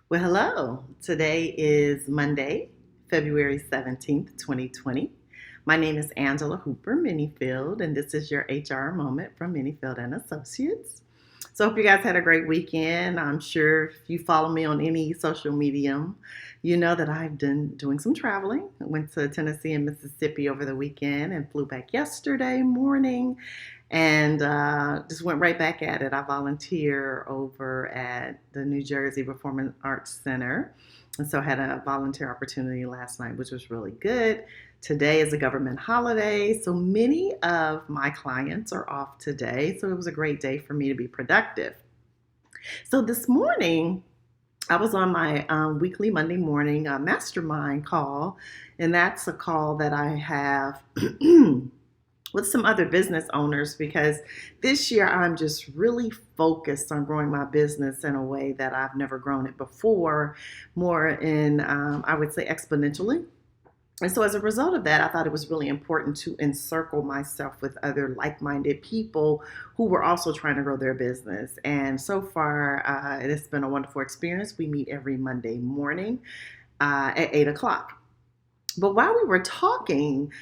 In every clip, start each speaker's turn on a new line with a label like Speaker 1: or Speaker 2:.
Speaker 1: Well, hello. Today is Monday, February 17th, 2020. My name is Angela Hooper Menifield, and this is your HR moment from Menifield and Associates. So, I hope you guys had a great weekend. I'm sure if you follow me on any social medium, you know that I've been doing some traveling. I went to Tennessee and Mississippi over the weekend and flew back yesterday morning and just went right back at it. I volunteer over at the New Jersey Performing Arts Center, and so I had a volunteer opportunity last night, which was really good. Today is a government holiday, so many of my clients are off today, so it was a great day for me to be productive. So this morning, I was on my weekly Monday morning Mastermind call, and that's a call that I have with some other business owners because this year I'm just really focused on growing my business in a way that I've never grown it before, more in, I would say, exponentially. And so, as a result of that, I thought it was really important to encircle myself with other like minded people who were also trying to grow their business. And so far, it has been a wonderful experience. We meet every Monday morning at 8 o'clock. But while we were talking,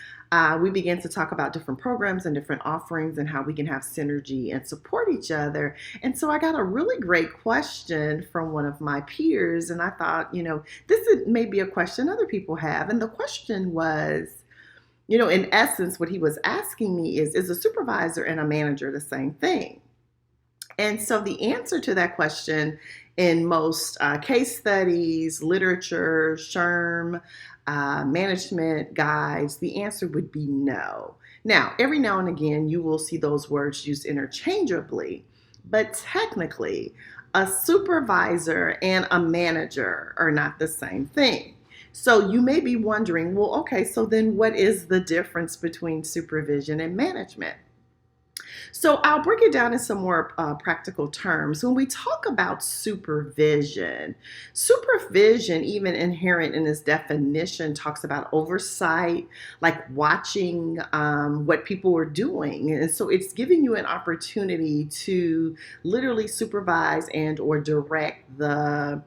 Speaker 1: we began to talk about different programs and different offerings and how we can have synergy and support each other. And so I got a really great question from one of my peers. And I thought, this is maybe a question other people have. And the question was, in essence, what he was asking me is a supervisor and a manager the same thing? And so the answer to that question in most case studies, literature, SHRM, management guides, the answer would be no. Now, every now and again, you will see those words used interchangeably, but technically, a supervisor and a manager are not the same thing. So you may be wondering, well, okay, so then what is the difference between supervision and management? So I'll break it down in some more practical terms. When we talk about supervision, even inherent in its definition, talks about oversight, like watching what people are doing. And so it's giving you an opportunity to literally supervise and or direct the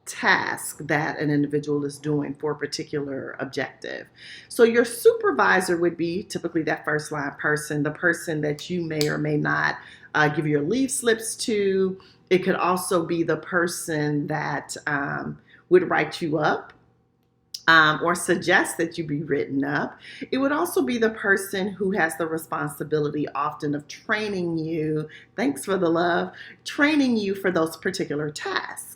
Speaker 1: task that an individual is doing for a particular objective. So your supervisor would be typically that first line person, the person that you may or may not give your leave slips to. It could also be the person that would write you up or suggest that you be written up. It would also be the person who has the responsibility often of training you, thanks for the love, training you for those particular tasks.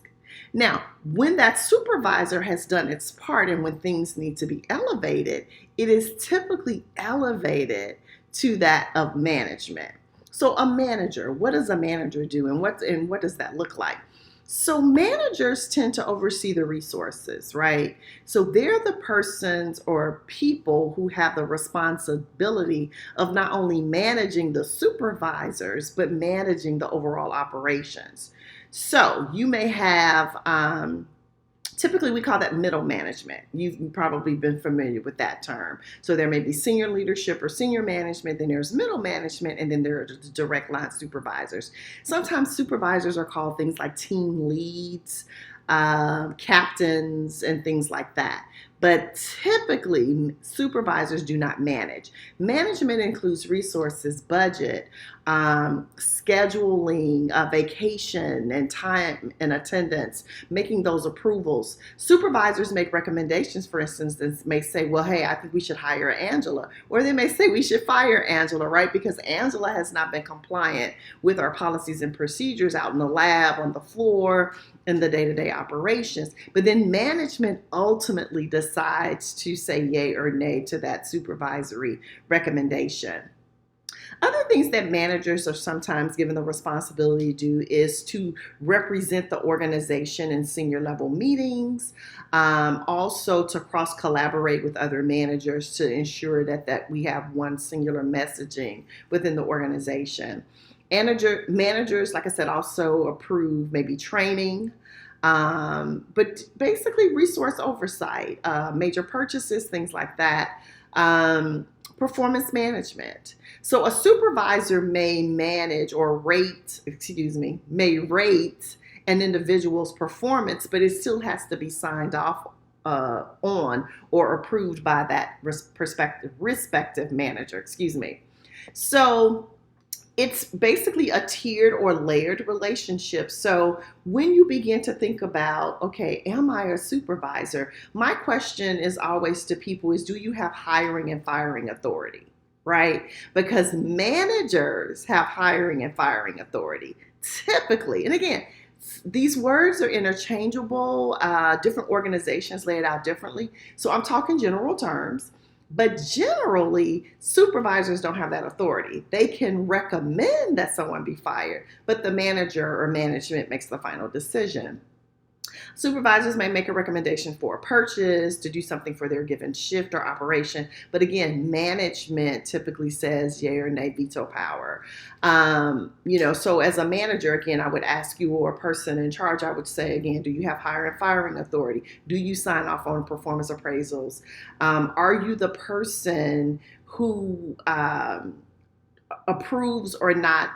Speaker 1: Now, when that supervisor has done its part and when things need to be elevated, it is typically elevated to that of management. So a manager, what does a manager do and what does that look like? So managers tend to oversee the resources, right? So they're the persons or people who have the responsibility of not only managing the supervisors, but managing the overall operations. So you may have, typically we call that middle management. You've probably been familiar with that term. So there may be senior leadership or senior management, then there's middle management, and then there are the direct line supervisors. Sometimes supervisors are called things like team leads, captains, and things like that. But typically, supervisors do not manage. Management includes resources, budget, scheduling, vacation, and time and attendance, making those approvals. Supervisors make recommendations, for instance, and may say, well, hey, I think we should hire Angela. Or they may say we should fire Angela, right? Because Angela has not been compliant with our policies and procedures out in the lab, on the floor, in the day-to-day operations. But then management ultimately decides to say yay or nay to that supervisory recommendation. Other things that managers are sometimes given the responsibility to do is to represent the organization in senior level meetings, also to cross collaborate with other managers to ensure that we have one singular messaging within the organization. Managers, like I said, also approve maybe training, but basically resource oversight, major purchases, things like that. Performance management. So a supervisor may rate an individual's performance, but it still has to be signed off on or approved by that respective manager, excuse me. So it's basically a tiered or layered relationship. So when you begin to think about, okay, am I a supervisor? My question is always to people is, do you have hiring and firing authority, right? Because managers have hiring and firing authority typically. And again, these words are interchangeable. Different organizations lay it out differently. So I'm talking general terms. But generally, supervisors don't have that authority. They can recommend that someone be fired, but the manager or management makes the final decision. Supervisors may make a recommendation for a purchase, to do something for their given shift or operation. But again, management typically says yay or nay, veto power. So as a manager, again, I would ask you, or a person in charge, I would say, again, do you have hiring and firing authority? Do you sign off on performance appraisals? Are you the person who approves or not,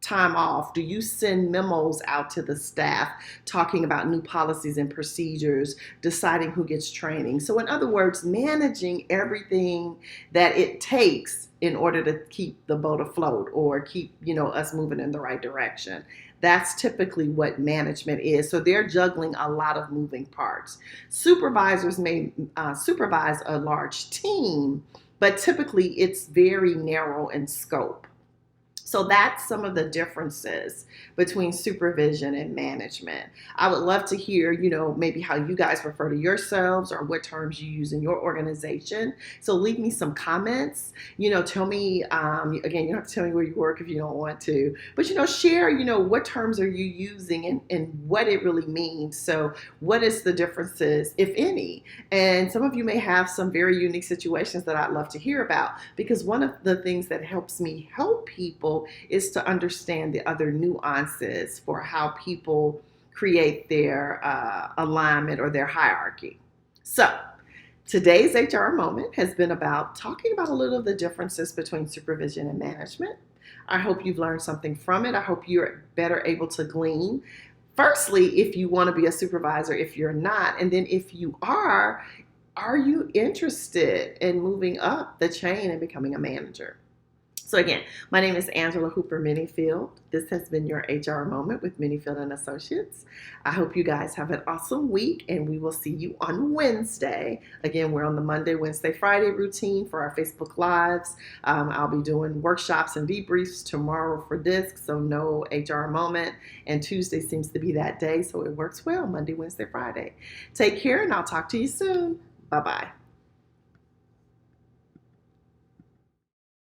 Speaker 1: time off? Do you send memos out to the staff talking about new policies and procedures, deciding who gets training? So in other words, managing everything that it takes in order to keep the boat afloat or keep, us moving in the right direction. That's typically what management is. So they're juggling a lot of moving parts. Supervisors may supervise a large team, but typically it's very narrow in scope. So that's some of the differences between supervision and management. I would love to hear, maybe how you guys refer to yourselves or what terms you use in your organization. So leave me some comments. Tell me, again, you don't have to tell me where you work if you don't want to, but, share, what terms are you using and what it really means. So what is the differences, if any? And some of you may have some very unique situations that I'd love to hear about, because one of the things that helps me help people is to understand the other nuances for how people create their alignment or their hierarchy. So today's HR moment has been about talking about a little of the differences between supervision and management. I hope you've learned something from it. I hope you're better able to glean, firstly, if you want to be a supervisor, if you're not, and then if you are you interested in moving up the chain and becoming a manager? So again, my name is Angela Hooper Menifield. This has been your HR Moment with Menifield and Associates. I hope you guys have an awesome week, and we will see you on Wednesday. Again, we're on the Monday, Wednesday, Friday routine for our Facebook Lives. I'll be doing workshops and debriefs tomorrow for DISC, so no HR Moment. And Tuesday seems to be that day, so it works well, Monday, Wednesday, Friday. Take care, and I'll talk to you soon. Bye-bye.